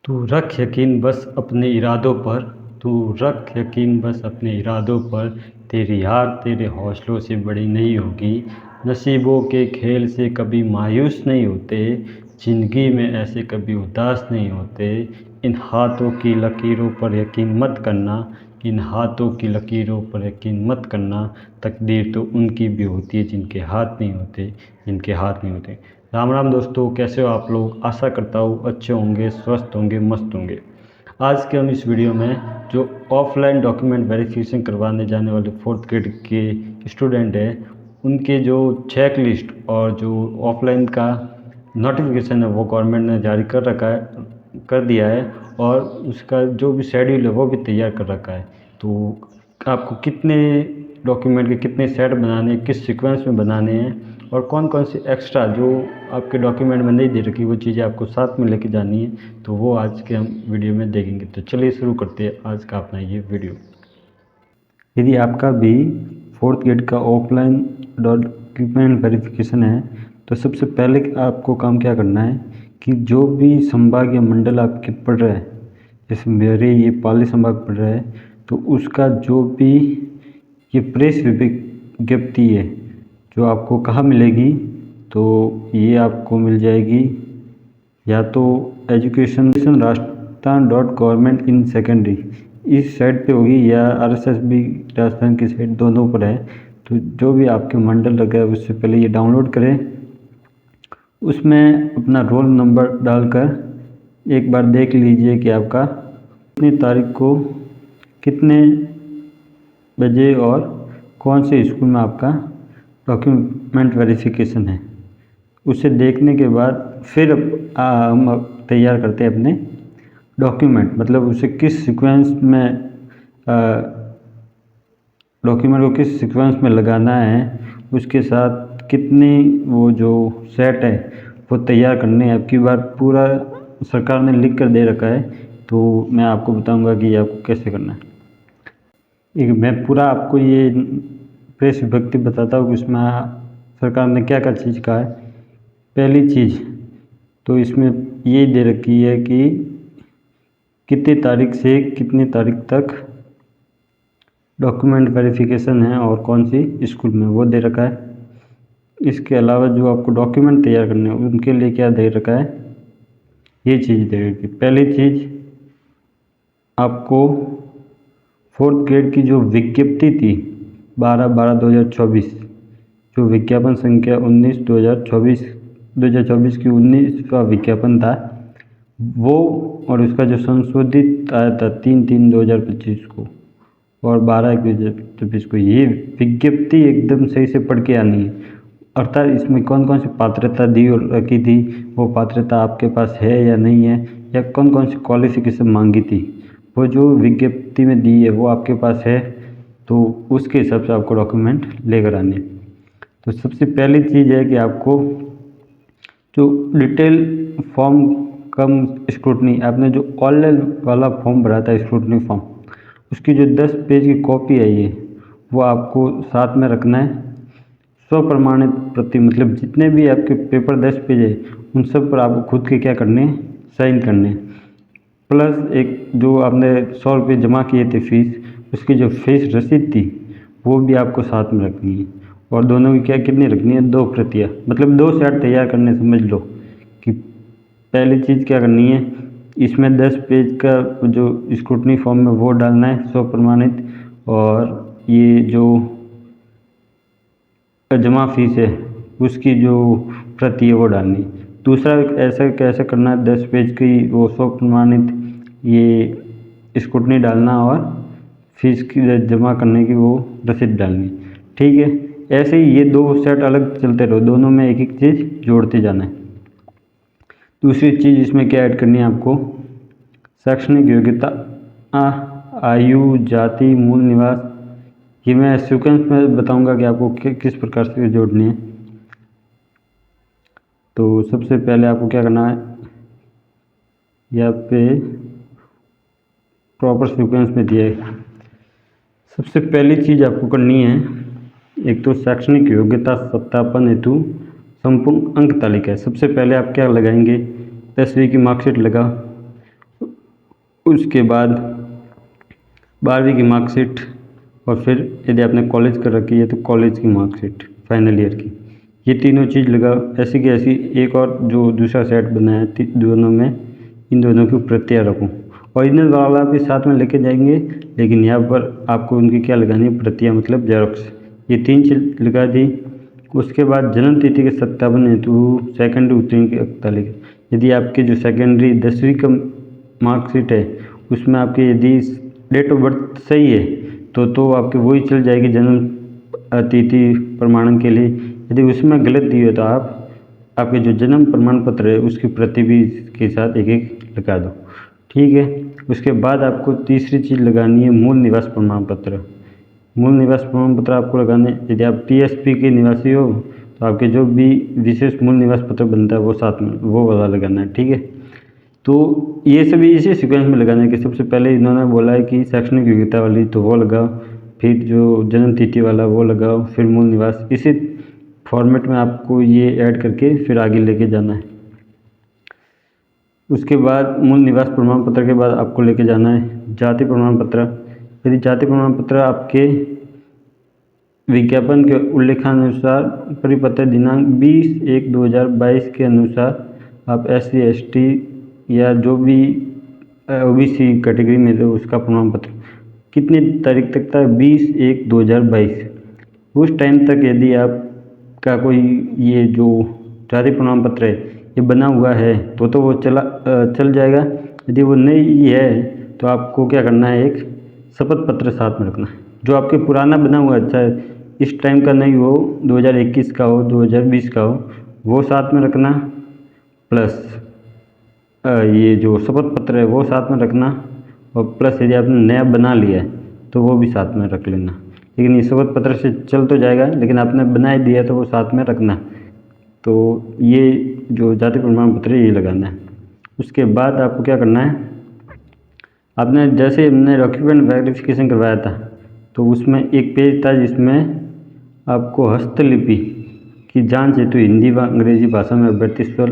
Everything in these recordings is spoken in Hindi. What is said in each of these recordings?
तू रख यकीन बस अपने इरादों पर, तू रख यकीन बस अपने इरादों पर। तेरी हार तेरे हौसलों से बड़ी नहीं होगी। नसीबों के खेल से कभी मायूस नहीं होते, ज़िंदगी में ऐसे कभी उदास नहीं होते। इन हाथों की लकीरों पर यकीन मत करना, इन हाथों की लकीरों पर यकीन मत करना। तकदीर तो उनकी भी होती है जिनके हाथ नहीं होते, जिनके हाथ नहीं होते। राम राम दोस्तों, कैसे हो आप लोग। आशा करता हूँ अच्छे होंगे, स्वस्थ होंगे, मस्त होंगे। आज के हम इस वीडियो में जो ऑफलाइन डॉक्यूमेंट वेरिफिकेशन करवाने जाने वाले फोर्थ ग्रेड के स्टूडेंट हैं, उनके जो चेक लिस्ट और जो ऑफलाइन का नोटिफिकेशन है वो गवर्नमेंट ने जारी कर रखा है, कर दिया है। और उसका जो भी शेड्यूल है वो भी तैयार कर रखा है। तो आपको कितने डॉक्यूमेंट के कितने सेट बनाने हैं, किस सीक्वेंस में बनाने हैं, और कौन कौन सी एक्स्ट्रा जो आपके डॉक्यूमेंट में नहीं दे रखी वो चीज़ें आपको साथ में लेके जानी है, तो वो आज के हम वीडियो में देखेंगे। तो चलिए शुरू करते हैं आज का अपना ये वीडियो। यदि आपका भी फोर्थ ग्रेड का ऑफलाइन डॉक्यूमेंट वेरिफिकेशन है तो सबसे पहले आपको काम क्या करना है कि जो भी संभाग या मंडल आपके पढ़ रहा है, जैसे मेरे ये पाली संभाग पढ़ रहा है, तो उसका जो भी ये प्रेस विज्ञप्ति है जो आपको कहाँ मिलेगी, तो ये आपको मिल जाएगी या तो education Rajasthan dot government in secondary इस साइट पे होगी, या RSSB राजस्थान की साइट, दोनों पर है। तो जो भी आपके मंडल लगा है उससे पहले ये डाउनलोड करें, उसमें अपना रोल नंबर डालकर एक बार देख लीजिए कि आपका कितनी तारीख को कितने बजे और कौन से स्कूल में आपका डॉक्यूमेंट वेरिफिकेशन है। उसे देखने के बाद फिर हम तैयार करते हैं अपने डॉक्यूमेंट, मतलब उसे किस सीक्वेंस में डॉक्यूमेंट को किस सीक्वेंस में लगाना है, उसके साथ कितनी वो जो सेट है वो तैयार करने हैं। अब की बार पूरा सरकार ने लिख कर दे रखा है, तो मैं आपको बताऊंगा कि आपको कैसे करना है। मैं पूरा आपको ये प्रेस विज्ञप्ति बताता हूँ कि उसमें सरकार ने क्या क्या चीज़ कहा है। पहली चीज़ तो इसमें ये दे रखी है कि कितनी तारीख से कितनी तारीख तक डॉक्यूमेंट वेरिफिकेशन है और कौन सी स्कूल में, वो दे रखा है। इसके अलावा जो आपको डॉक्यूमेंट तैयार करने हैं उनके लिए क्या दे रखा है, ये चीज़ दे रखी है। पहली चीज़ आपको फोर्थ ग्रेड की जो विज्ञप्ति थी 12/12/2024, जो विज्ञापन संख्या 19/2024 की 19वां विज्ञापन था वो, और उसका जो संशोधित आया था 3/3/2025 को और 12/1/2024 को, ये विज्ञप्ति एकदम सही से पढ़ के आनी है। अर्थात इसमें कौन कौन सी पात्रता दी और रखी थी, वो पात्रता आपके पास है या नहीं है, या कौन कौन सी क्वालिफिकेशन मांगी थी, वो जो विज्ञप्ति में दी है वो आपके पास है, तो उसके हिसाब से आपको डॉक्यूमेंट लेकर आने। तो सबसे पहली चीज़ है कि आपको जो डिटेल फॉर्म कम स्क्रूटनी, आपने जो ऑनलाइन वाला फॉर्म भरा था स्क्रूटनी फॉर्म, उसकी जो 10 पेज की कॉपी है ये, वो आपको साथ में रखना है। स्वप्रमाणित प्रति, मतलब जितने भी आपके पेपर 10 पेज है उन सब पर आपको खुद के क्या करने, साइन करने, प्लस एक जो आपने 100 रुपये जमा किए थे फीस, उसकी जो फीस रसीद थी वो भी आपको साथ में रखनी है। और दोनों की क्या कितनी रखनी है, 2 प्रतियाँ, मतलब 2 सेट तैयार करने, समझ लो कि पहली चीज़ क्या करनी है, इसमें 10 पेज का जो स्क्रूटनी फॉर्म में वो डालना है स्वप्रमाणित, और ये जो जमा फीस है उसकी जो प्रति है वो डालनी। दूसरा ऐसा कैसे करना है, 10 पेज की वो स्वप्रमाणित ये स्क्रूटनी डालना और फीस की जमा करने की वो रसीद डालनी, ठीक है। ऐसे ही ये 2 सेट अलग चलते रहो, दोनों में एक एक चीज़ जोड़ते जाना है। दूसरी चीज़ इसमें क्या ऐड करनी है आपको, शैक्षणिक योग्यता, आयु, जाति, मूल निवास, ये मैं सीक्वेंस में बताऊंगा कि आपको किस प्रकार से जोड़नी है। तो सबसे पहले आपको क्या करना है, यहाँ पे प्रॉपर सीक्वेंस में दिया है। सबसे पहली चीज़ आपको करनी है, एक तो शैक्षणिक योग्यता सत्यापन हेतु संपूर्ण अंक तालिका है। सबसे पहले आप क्या लगाएंगे, 10वीं की मार्कशीट लगा, उसके बाद 12वीं की मार्कशीट, और फिर यदि आपने कॉलेज कर रखी है तो कॉलेज की मार्कशीट फाइनल ईयर की। ये तीनों चीज़ लगाओ। ऐसी की ऐसी एक और जो दूसरा सेट बनाया दोनों में, इन दोनों की प्रतियाँ रखूँ। ओरिजिनल वाला भी साथ में लेके जाएंगे, लेकिन यहाँ पर आपको उनकी क्या लगानी है, प्रतियाँ मतलब जेरॉक्स। ये 3 चीज़ लगा दी। उसके बाद जन्म तिथि के सत्यापन हेतु सेकेंडरी उत्तीर्ण की तालिका। यदि आपकी जो सेकेंडरी 10वीं का मार्कशीट है उसमें आपकी यदि डेट ऑफ बर्थ सही है तो आपकी वही चल जाएगी जन्म तिथि प्रमाणन के लिए। यदि उसमें गलत दी हो तो आपके जो जन्म प्रमाण पत्र है उसकी प्रति भी के साथ एक एक लगा दो, ठीक है। उसके बाद आपको तीसरी चीज़ लगानी है मूल निवास प्रमाण पत्र। मूल निवास प्रमाण पत्र आपको लगाने, यदि आप टीएसपी के निवासी हो तो आपके जो भी विशेष मूल निवास पत्र बनता है वो साथ में वो वाला लगाना है, ठीक है। तो ये सभी इसी सीक्वेंस में लगाना है कि सबसे पहले इन्होंने बोला है कि शैक्षणिक योग्यता वाली तो वो लगाओ, फिर जो जन्म तिथि वाला वो लगाओ, फिर मूल निवास। इसी फॉर्मेट में आपको ये ऐड करके फिर आगे लेके जाना है। उसके बाद मूल निवास प्रमाण पत्र के बाद आपको लेके जाना है जाति प्रमाण पत्र। यदि जाति प्रमाण पत्र आपके विज्ञापन के उल्लेखानुसार परिपत्र दिनांक 20/1/2022 के अनुसार आप SC/ST या जो भी OBC कैटेगरी में थे उसका प्रमाण पत्र कितनी तारीख तक था, 20/1/2022। उस टाइम तक यदि आपका कोई ये जो जाति प्रमाण पत्र है ये बना हुआ है तो वो चल जाएगा। यदि वो नहीं है तो आपको क्या करना है, एक शपथ पत्र साथ में रखना है। जो आपके पुराना बना हुआ है, चाहे इस टाइम का नहीं हो, 2021 का हो, 2020 का हो, वो साथ में रखना, प्लस ये जो शपथ पत्र है वो साथ में रखना, और प्लस यदि आपने नया बना लिया है तो वो भी साथ में रख लेना। लेकिन ये शपथ पत्र से चल तो जाएगा, लेकिन आपने बना ही दिया तो वो साथ में रखना। तो ये जो जाति प्रमाण पत्र है ये लगाना है। उसके बाद आपको क्या करना है, आपने जैसे हमने डॉक्यूमेंट वेरिफिकेशन करवाया था तो उसमें एक पेज था जिसमें आपको हस्तलिपि की जांच हेतु हिंदी व अंग्रेजी भाषा में अभ्यर्थी स्वर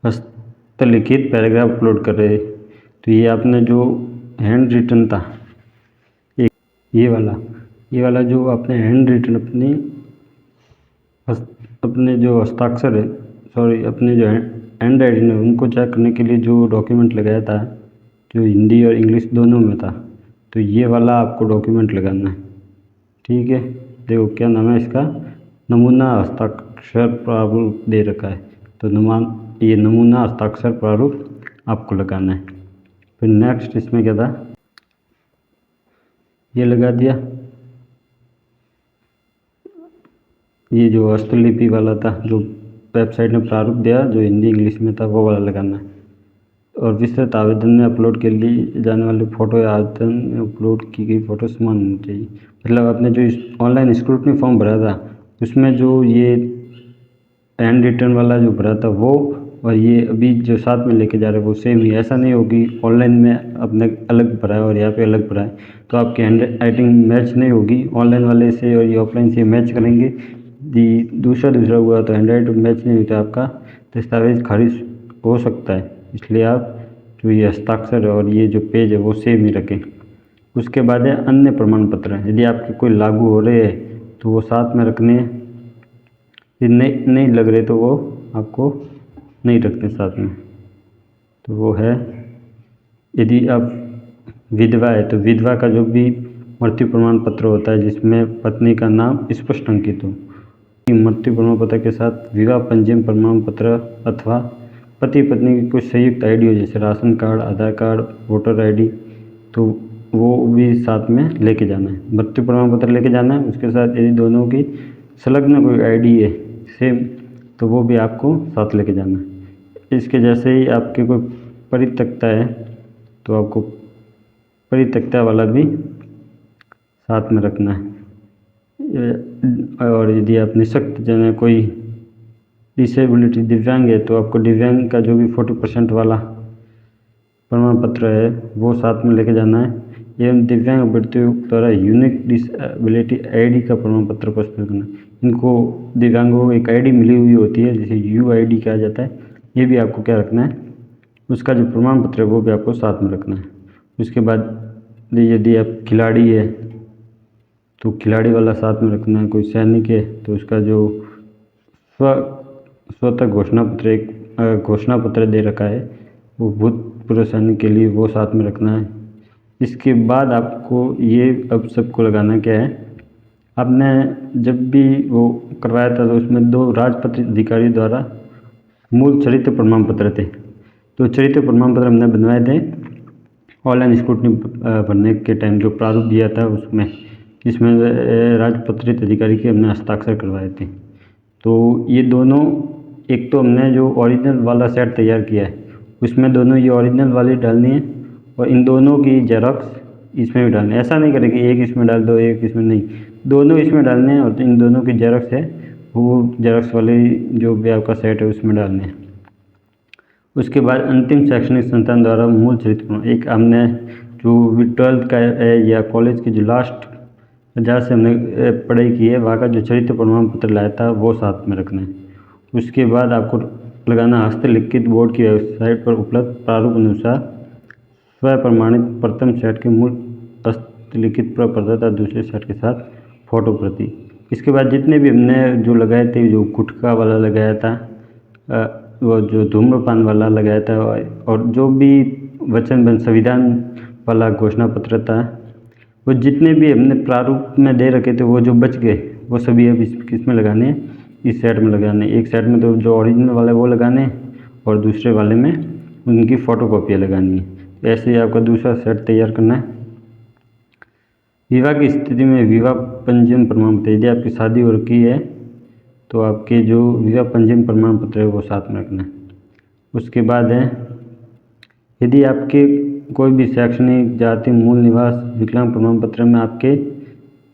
हस्तलिखित पैराग्राफ अपलोड कर रहे। तो ये आपने जो हैंड रिटन था, एक ये वाला जो आपने हैंड रिटन अपने जो हस्ताक्षर है, सॉरी अपने जो हैंड राइटिंग है उनको चेक करने के लिए जो डॉक्यूमेंट लगाया था, जो हिंदी और इंग्लिश दोनों में था, तो ये वाला आपको डॉक्यूमेंट लगाना है, ठीक है। देखो क्या नाम है इसका, नमूना हस्ताक्षर प्रारूप दे रखा है, तो ये नमूना हस्ताक्षर प्रारूप आपको लगाना है। फिर नेक्स्ट इसमें क्या था, ये लगा दिया। ये जो हस्तलिपि वाला था जो वेबसाइट ने प्रारूप दिया जो हिंदी इंग्लिश में था वो वाला लगाना है। और विस्तृत आवेदन में अपलोड के लिए जाने वाले फ़ोटो या आवेदन में अपलोड की गई फ़ोटो समान होनी चाहिए। मतलब आपने जो ऑनलाइन स्क्रूटनी फॉर्म भरा था उसमें जो ये हैंड रिटन वाला जो भरा था वो, और ये अभी जो साथ में लेके जा रहे हैं वो सेम ही। ऐसा नहीं होगी ऑनलाइन में आपने अलग भरा है और यहाँ पे अलग भरा है तो आपकी हैंड राइटिंग मैच नहीं होगी। ऑनलाइन वाले से और ये ऑफलाइन से मैच करेंगे, यदि दूसरा हुआ तो हैंड राइटिंग मैच नहीं होता, आपका दस्तावेज खारिज हो सकता है। इसलिए आप जो ये हस्ताक्षर और ये जो पेज है वो सेम ही रखें। उसके बाद है अन्य प्रमाण पत्र। यदि आपके कोई लागू हो रहे हैं तो वो साथ में रखने हैं, यदि नहीं लग रहे तो वो आपको नहीं रखते साथ में। तो वो है, यदि आप विधवा है तो विधवा का जो भी मृत्यु प्रमाण पत्र होता है जिसमें पत्नी का नाम स्पष्ट अंकित हो, मृत्यु प्रमाण पत्र के साथ विवाह पंजीयन प्रमाण पत्र अथवा पति पत्नी की कोई संयुक्त आईडी हो, जैसे राशन कार्ड, आधार कार्ड, वोटर आईडी, तो वो भी साथ में लेके जाना है। मृत्यु प्रमाण पत्र लेके जाना है, उसके साथ यदि दोनों की संलग्न कोई आईडी है सेम तो वो भी आपको साथ लेके जाना है। इसके जैसे ही आपके कोई परित्यक्ता है तो आपको परित्यक्ता वाला भी साथ में रखना है। और यदि आप निःशक्त जन कोई डिसेबिलिटी दिव्यांग है तो आपको दिव्यांग का जो भी 40% वाला प्रमाण पत्र है वो साथ में लेके जाना है। एवं दिव्यांग अभ्यर्थियों द्वारा यूनिक डिसेबिलिटी आईडी का प्रमाण पत्र प्रस्तुत करना। इनको दिव्यांगों को एक आईडी मिली हुई होती है जिसे UID कहा जाता है, ये भी आपको क्या रखना है, उसका जो प्रमाण पत्र है वो भी आपको साथ में रखना है। उसके बाद यदि आप खिलाड़ी है तो खिलाड़ी वाला साथ में रखना है, कोई सैनिक है तो उसका जो स्वतः घोषणा पत्र, एक घोषणा पत्र दे रखा है वो भूतपूर्व सैनिक के लिए, वो साथ में रखना है। इसके बाद आपको ये अब सबको लगाना क्या है, आपने जब भी वो करवाया था तो उसमें 2 राजपत्रित अधिकारी द्वारा मूल चरित्र प्रमाण पत्र थे। तो चरित्र प्रमाण पत्र हमने बनवाए थे ऑनलाइन स्क्रूटनी भरने के टाइम, जो प्रारूप दिया था उसमें, जिसमें राजपत्रित अधिकारी के हमने हस्ताक्षर करवाए थे। तो ये दोनों, एक तो हमने जो ओरिजिनल वाला सेट तैयार किया है उसमें दोनों ये ओरिजिनल वाली डालनी है और इन दोनों की जेरॉक्स इसमें भी डालनी है। ऐसा नहीं करें कि एक इसमें डाल दो एक इसमें, नहीं, दोनों इसमें डालने हैं और इन दोनों की जेरॉक्स है वो जेरॉक्स वाली जो भी आपका सेट है उसमें डालने हैं। उसके बाद अंतिम शैक्षणिक संस्थान द्वारा मूल चरित्र, एक हमने जो भी 12th का है या कॉलेज की जो लास्ट जहाँ से हमने पढ़ाई की है वहाँ का जो चरित्र प्रमाण पत्र लाया था वो साथ में रखना है। उसके बाद आपको लगाना हस्तलिखित बोर्ड की वेबसाइट पर उपलब्ध प्रारूप अनुसार स्व प्रमाणित प्रथम सेट के मूल हस्तलिखित प्रपत्र तथा दूसरे सेट के साथ फोटो प्रति। इसके बाद जितने भी हमने जो लगाए थे, जो गुटखा वाला लगाया था, वो जो धूम्रपान वाला लगाया था, और जो भी वचन संविधान वाला घोषणा पत्र था, वो जितने भी हमने प्रारूप में दे रखे थे वो जो बच गए वो सभी अब इसमें लगाने हैं, इस सेट में लगाने। एक सेट में तो जो ओरिजिनल वाला है वो लगाने और दूसरे वाले में उनकी फ़ोटोकॉपियाँ लगानी है। ऐसे ही आपका दूसरा सेट तैयार करना है। विवाह की स्थिति में विवाह पंजीयन प्रमाण पत्र, यदि आपकी शादी हो रखी है तो आपके जो विवाह पंजीयन प्रमाण पत्र है वो साथ में रखना है। उसके बाद है, यदि आपके कोई भी शैक्षणिक, जाति, मूल निवास, विकलांग प्रमाण पत्र में आपके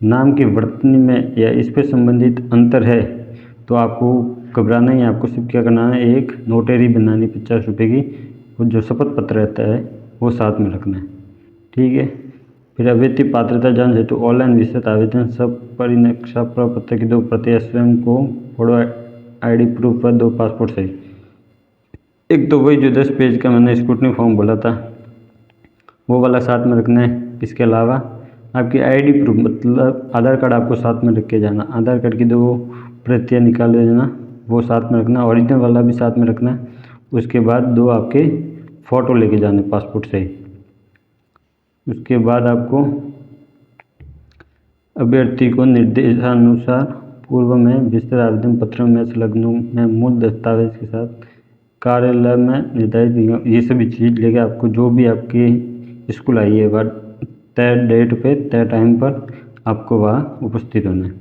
नाम की वर्तनी में या इस पर संबंधित अंतर है तो आपको घबराना ही, आपको सिर्फ क्या करना है, एक नोटरी बनानी 50 रुपये की, वो जो शपथ पत्र रहता है वो साथ में रखना है। ठीक है। फिर अभ्यर्थी पात्रता जांच हेतु ऑनलाइन विस्तृत आवेदन, सब परिनक्षा प्रपत्र की 2 प्रतियां, स्वयं को फोटो ID प्रूफ पर 2 पासपोर्ट साइज। एक तो वही जो 10 पेज का मैंने स्क्रूटनी फॉर्म बोला था वो वाला साथ में रखना है। इसके अलावा आपकी ID प्रूफ, मतलब आधार कार्ड आपको साथ में रख के जाना, आधार कार्ड की 2 प्रतियां निकाल देना, वो साथ में रखना, ओरिजिनल वाला भी साथ में रखना। उसके बाद 2 आपके फ़ोटो लेके जाने पासपोर्ट से। उसके बाद आपको अभ्यर्थी को निर्देशानुसार पूर्व में विस्तृत आवेदन पत्र में संलग्नों में मूल दस्तावेज के साथ कार्यालय में निर्धारित ये सभी चीज़ लेके आपको जो भी आपकी स्कूल आई है वह तय डेट पे तय टाइम पर आपको वहाँ उपस्थित होना है।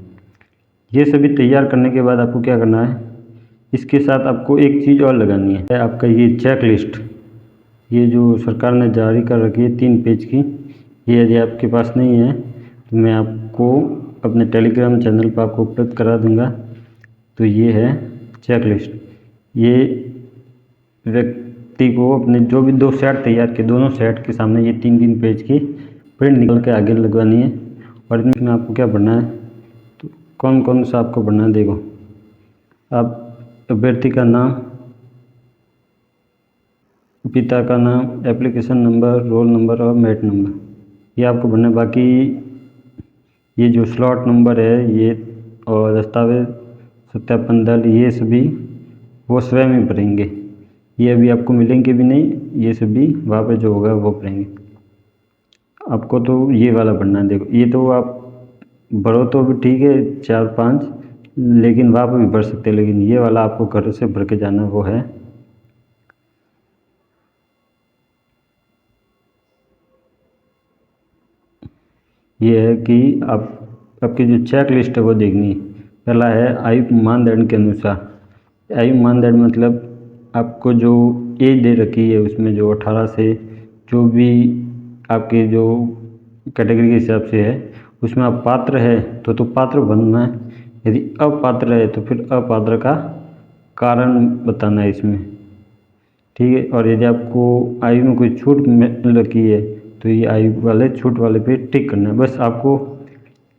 ये सभी तैयार करने के बाद आपको क्या करना है, इसके साथ आपको एक चीज़ और लगानी है, आपका ये चेक लिस्ट, ये जो सरकार ने जारी कर रखी है 3 पेज की, ये यदि आपके पास नहीं है तो मैं आपको अपने टेलीग्राम चैनल पर आपको उपलब्ध करा दूंगा। तो ये है चेक लिस्ट। ये व्यक्ति को अपने जो भी 2 सेट तैयार किए, दोनों सेट के सामने ये 3-3 पेज की प्रिंट निकल के आगे लगवानी है। और इसमें आपको क्या पढ़ना है, तो कौन कौन सा आपको पढ़ना है, देखो आप अभ्यर्थी का नाम, पिता का नाम, एप्लीकेशन नंबर, रोल नंबर और मेरिट नंबर, ये आपको भरना है। बाकी ये जो स्लॉट नंबर है ये और दस्तावेज सत्यापन दल, ये सभी वो स्वयं ही भरेंगे, ये अभी आपको मिलेंगे भी नहीं, ये सभी वहाँ पर जो होगा वो भरेंगे। आपको तो ये वाला भरना है। देखो ये तो आप भरो तो भी ठीक है 4-5, लेकिन वहाँ पर भी भर सकते हैं, लेकिन ये वाला आपको घर से भर के जाना वो है। ये है कि आपकी जो चेक लिस्ट है वो देखनी है। पहला है आयु मानदंड के अनुसार। आयु मानदंड मतलब आपको जो एज दे रखी है उसमें जो 18 से जो भी आपके जो कैटेगरी के हिसाब से है उसमें आप पात्र है तो पात्र बनना है, यदि अपात्र है तो फिर अपात्र का कारण बताना है इसमें। ठीक है। और यदि आपको आयु में कोई छूट मिल रखी है तो ये आयु वाले छूट वाले पे टिक करना है। बस आपको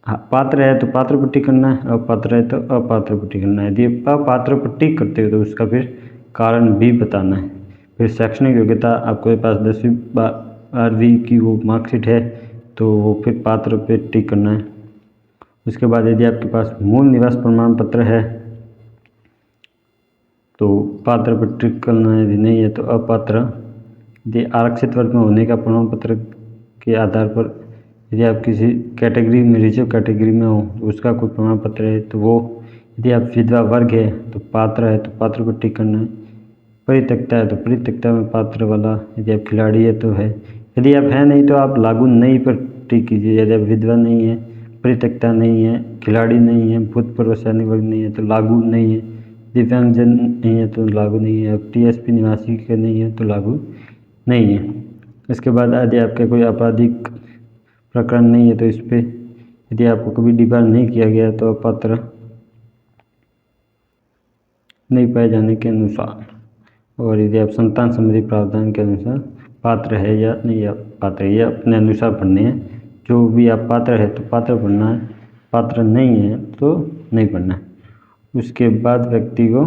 पात्र है तो पात्र पर टिक करना है, अपात्र है तो अपात्र पर टिक करना है। यदि अपात्र पर टिक करते हो तो उसका फिर कारण भी बताना है। फिर शैक्षणिक योग्यता, आपके पास 10वीं 12वीं की वो मार्कशीट है तो वो फिर पात्र पे टिक करना है। उसके बाद यदि आपके पास मूल निवास प्रमाण पत्र है तो पात्र पर टिक करना है, यदि नहीं है तो अपात्र। यदि आरक्षित वर्ग में होने का प्रमाण पत्र के आधार पर यदि आप किसी कैटेगरी में रिजर्व कैटेगरी में हो तो उसका कोई प्रमाण पत्र है तो वो, यदि आप विधवा वर्ग है तो पात्र है तो पात्र पर टिक करना है। परित्यक्ता है तो परित्यक्ता में पात्र वाला, यदि आप खिलाड़ी है तो है, यदि आप है नहीं तो आप लागू नहीं पर टिक कीजिए। यदि आप विधवा नहीं है, परित्यक्ता नहीं है, खिलाड़ी नहीं है, भूतपूर्व सैनिक वर्ग नहीं है तो लागू नहीं है, दिव्यांगजन नहीं है तो लागू नहीं है, टीएसपी निवासी के नहीं है तो लागू नहीं है। इसके बाद यदि आपका कोई आपराधिक प्रकरण नहीं है तो इस पर यदि आपको कभी डिबार नहीं किया गया तो अपात्र नहीं पाए जाने के अनुसार, और यदि आप संतान संबंधी प्रावधान के अनुसार पात्र है या नहीं पात्र है, या अपने अनुसार भरने हैं। जो भी आप पात्र है तो पात्र भरना है, पात्र नहीं है तो नहीं भरना है। उसके बाद व्यक्ति को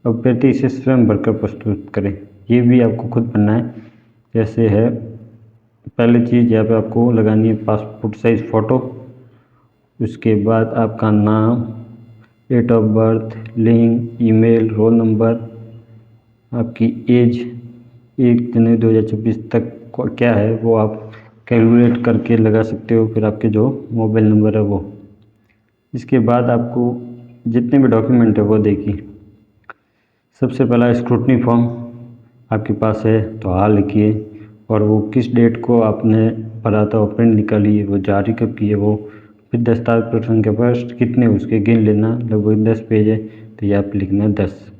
अभ्यर्थी इसे स्वयं भरकर प्रस्तुत करें, ये भी आपको खुद भरना है। जैसे है, पहली चीज़ यहाँ पे आपको लगानी है पासपोर्ट साइज़ फ़ोटो। उसके बाद आपका नाम, डेट ऑफ बर्थ, लिंग, ईमेल, रोल नंबर, आपकी एज 1 जनवरी 2024 तक क्या है वो आप कैलकुलेट करके लगा सकते हो। फिर आपके जो मोबाइल नंबर है वो। इसके बाद आपको जितने भी डॉक्यूमेंट है वो देखिए। सबसे पहला स्क्रूटनी फॉर्म आपके पास है तो हाँ लिखिए, और वो किस डेट को आपने भरा था, प्रिंट निकालिए, वो जारी कब की है वो। फिर दस्तावेज प्रकरण के फर्स्ट कितने उसके गिन लेना, लगभग 10 पेज है तो ये आप लिखना 10।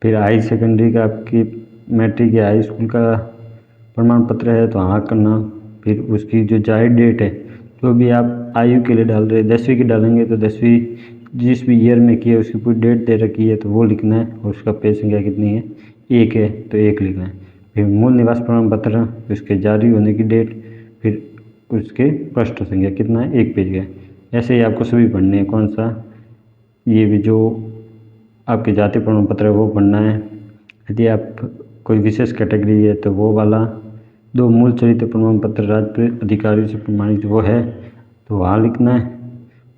फिर हाई सेकेंडरी का आपकी मैट्रिक या हाई स्कूल का प्रमाण पत्र है तो हाँ करना। फिर उसकी जो जाहिर डेट है, जो भी आप आयु के लिए डाल रहे हैं, 10वीं की डालेंगे तो 10वीं जिस भी ईयर में की है उसकी पूरी डेट दे रखी है तो वो लिखना है, और उसका पेज संख्या कितनी है, 1 है तो 1 लिखना है। फिर मूल निवास प्रमाण पत्र, उसके जारी होने की डेट, फिर उसके पृष्ठ संख्या कितना है, 1 पेज का। ऐसे ही आपको सभी पढ़ने हैं। कौन सा, ये भी जो आपके जाति प्रमाण पत्र है वो पढ़ना है। यदि आप कोई विशेष कैटेगरी है तो वो वाला। 2 मूल चरित्र प्रमाण पत्र राज्य अधिकारी से प्रमाणित वो है तो वहाँ लिखना है।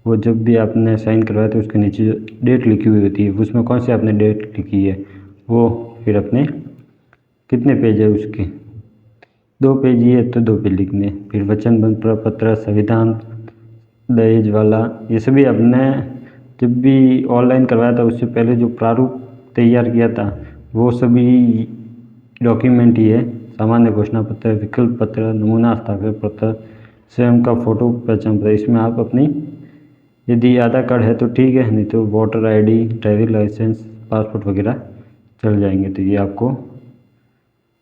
वो जब भी आपने साइन करवाया तो उसके नीचे जो डेट लिखी हुई होती है उसमें कौन सी आपने डेट लिखी है वो, फिर अपने कितने पेज है उसके, 2 पेज ही है तो 2 पेज लिखने। फिर वचन पत्र, संविधान, दहेज वाला, ये सभी आपने जब भी ऑनलाइन करवाया था उससे पहले जो प्रारूप तैयार किया था वो सभी डॉक्यूमेंट ही है। सामान्य घोषणा पत्र, विकल्प पत्र, नमूना हस्ताक्षर पत्र, स्वयं का फोटो, पहचान पत्र। इसमें आप अपनी यदि आधार कार्ड है तो ठीक है, नहीं तो voter ID, driving licence, passport वगैरह चल जाएंगे। तो ये आपको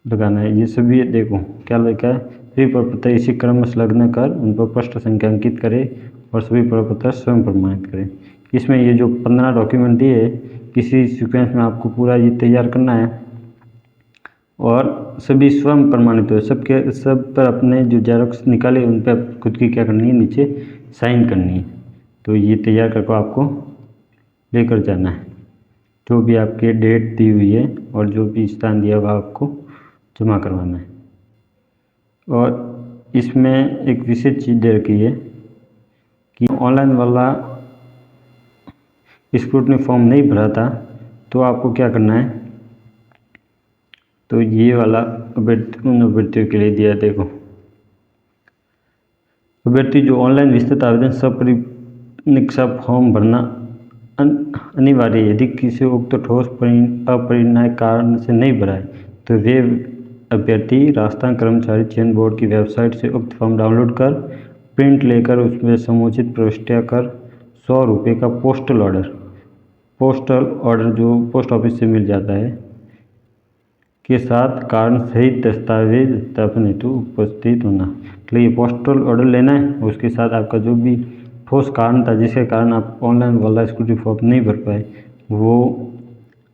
लगाना है। ये सभी देखो क्या लिखा है, सभी प्रपत्र इसी क्रम में संलग्न कर उन पर पृष्ठ संख्या अंकित करें और सभी प्रपत्र स्वयं प्रमाणित करें। इसमें ये जो 15 डॉक्यूमेंट दिए है किसी सीक्वेंस में आपको पूरा ये तैयार करना है और सभी स्वयं प्रमाणित हो। सब पर अपने जो जेरॉक्स निकाले उन पर खुद की क्या करनी है, नीचे साइन करनी है। तो ये तैयार करके आपको लेकर जाना है। जो भी आपके डेट दी हुई है और जो भी स्थान दिया हुआ आपको जमा करवाना है। और इसमें एक विशेष चीज़ दे रखी है कि ऑनलाइन वाला स्क्रूटनी फॉर्म नहीं भरा था तो आपको क्या करना है, तो ये वाला उन अभ्यर्थियों के लिए दिया। देखो, अभ्यर्थी जो ऑनलाइन विस्तृत आवेदन सपरीक्षा फॉर्म भरना अनिवार्य है। यदि किसी उक्त ठोस अपरिहार्य कारण से नहीं भरा है तो वे अभ्यर्थी राजस्थान कर्मचारी चयन बोर्ड की वेबसाइट से उक्त फॉर्म डाउनलोड कर प्रिंट लेकर उसमें समुचित प्रविष्टियाँ कर 100 रुपये का पोस्टल ऑर्डर जो पोस्ट ऑफिस से मिल जाता है के साथ कारण सहित दस्तावेज सत्यापन हेतु उपस्थित होना। तो ये पोस्टल ऑर्डर लेना है, उसके साथ आपका जो भी ठोस कारण था जिसके कारण आप ऑनलाइन वाला स्कूटी फॉर्म नहीं भर पाए वो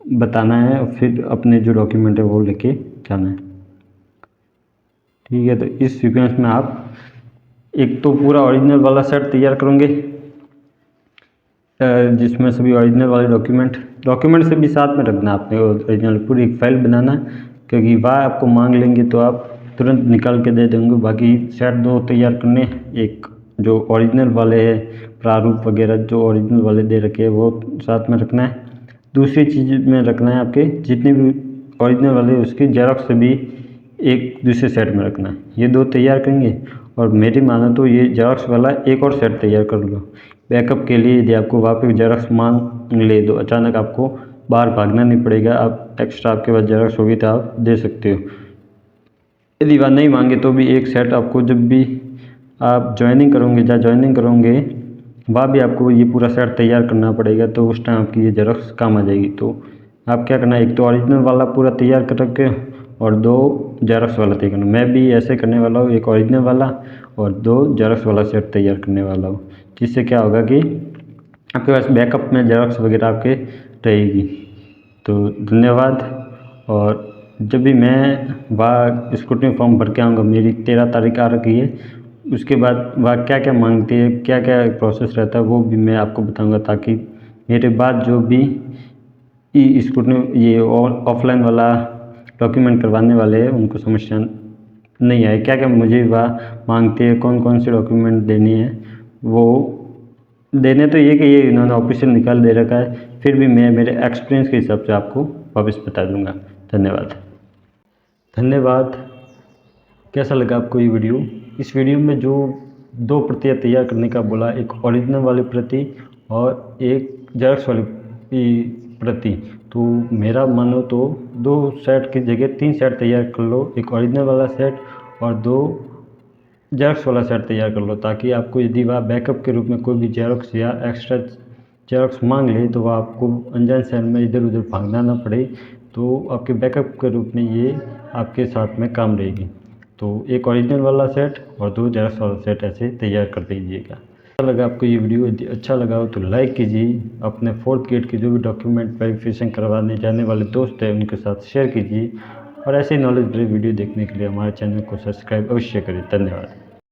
बताना है, और फिर अपने जो डॉक्यूमेंट है वो लेके जाना है। ठीक है, तो इस सीक्वेंस में आप एक तो पूरा ओरिजिनल वाला सेट तैयार करोगे जिसमें सभी ओरिजिनल वाले डॉक्यूमेंट से भी साथ में रखना आपने ओरिजिनल पूरी एक फाइल बनाना। क्योंकि वह आपको मांग लेंगे तो आप तुरंत निकाल के दे देंगे। बाकी सेट 2 तैयार करने, एक जो ओरिजिनल वाले है प्रारूप वगैरह जो ओरिजिनल वाले दे रखे हैं वो साथ में रखना है। दूसरी चीज़ में रखना है आपके जितने भी ओरिजिनल वाले उसकी जेरॉक्स भी एक दूसरे सेट में रखना है। ये 2 तैयार करेंगे और मेरी मानो तो ये जेरॉक्स वाला एक और सेट तैयार कर लो बैकअप के लिए। यदि आपको वापस जेरॉक्स मांग ले तो अचानक आपको बाहर भागना नहीं पड़ेगा, आप एक्स्ट्रा आपके पास जेरॉक्स होगी तो आप दे सकते हो। यदि वह नहीं मांगे तो भी एक सेट आपको जब भी आप ज्वाइनिंग करोगे वहाँ भी आपको ये पूरा सेट तैयार करना पड़ेगा, तो उस टाइम आपकी ये जेरॉक्स काम आ जाएगी। तो आप क्या करना है, एक तो ओरिजिनल वाला पूरा तैयार कर रखे और 2 जेरॉक्स वाला तैयार करना। मैं भी ऐसे करने वाला हूँ, एक ओरिजिनल वाला और 2 जेरॉक्स वाला सेट तैयार करने वाला हूँ, जिससे क्या होगा कि आपके पास बैकअप में जेरॉक्स वगैरह आपके रहेगी। तो धन्यवाद। और जब भी मैं वह स्कूटी फॉर्म भर के आऊँगा, मेरी 13 तारीख आ रखी है, उसके बाद वह क्या क्या मांगती है, क्या क्या प्रोसेस रहता है वो भी मैं आपको बताऊंगा, ताकि मेरे बाद जो भी ई स्कूटी ये ऑफलाइन वाला डॉक्यूमेंट करवाने वाले हैं उनको समस्या नहीं आए। क्या क्या मुझे वह मांगती है, कौन कौन से डॉक्यूमेंट देने हैं, वो देने तो ये कि ये इन्होंने ऑफिशियल निकाल दे रखा है, फिर भी मैं मेरे एक्सपीरियंस के हिसाब से आपको वापस बता दूंगा। धन्यवाद। कैसा लगा आपको ये वीडियो? इस वीडियो में जो 2 प्रतियाँ तैयार करने का बोला, एक ओरिजिनल वाली प्रति और एक जेरॉक्स वाली प्रति, तो मेरा मानो तो 2 सेट की जगह 3 सेट तैयार कर लो, एक ओरिजिनल वाला सेट और 2 जेरॉक्स वाला सेट तैयार कर लो, ताकि आपको यदि वह बैकअप के रूप में कोई भी जेरॉक्स या एक्स्ट्रा जेरॉक्स मांग ले तो वह आपको अनजान शहर में इधर उधर भागना ना पड़े। तो आपके बैकअप के रूप में ये आपके साथ में काम रहेगी। तो एक ओरिजिनल वाला सेट और 2 जेरॉक्स वाला सेट ऐसे तैयार कर दीजिएगा। अच्छा लगा आपको ये वीडियो? यदि अच्छा लगा हो तो लाइक कीजिए, अपने 4th ग्रेड के जो भी डॉक्यूमेंट वेरिफिकेशन करवाने जाने वाले दोस्त हैं उनके साथ शेयर कीजिए, और ऐसे नॉलेज भरे वीडियो देखने के लिए हमारे चैनल को सब्सक्राइब अवश्य करें। धन्यवाद।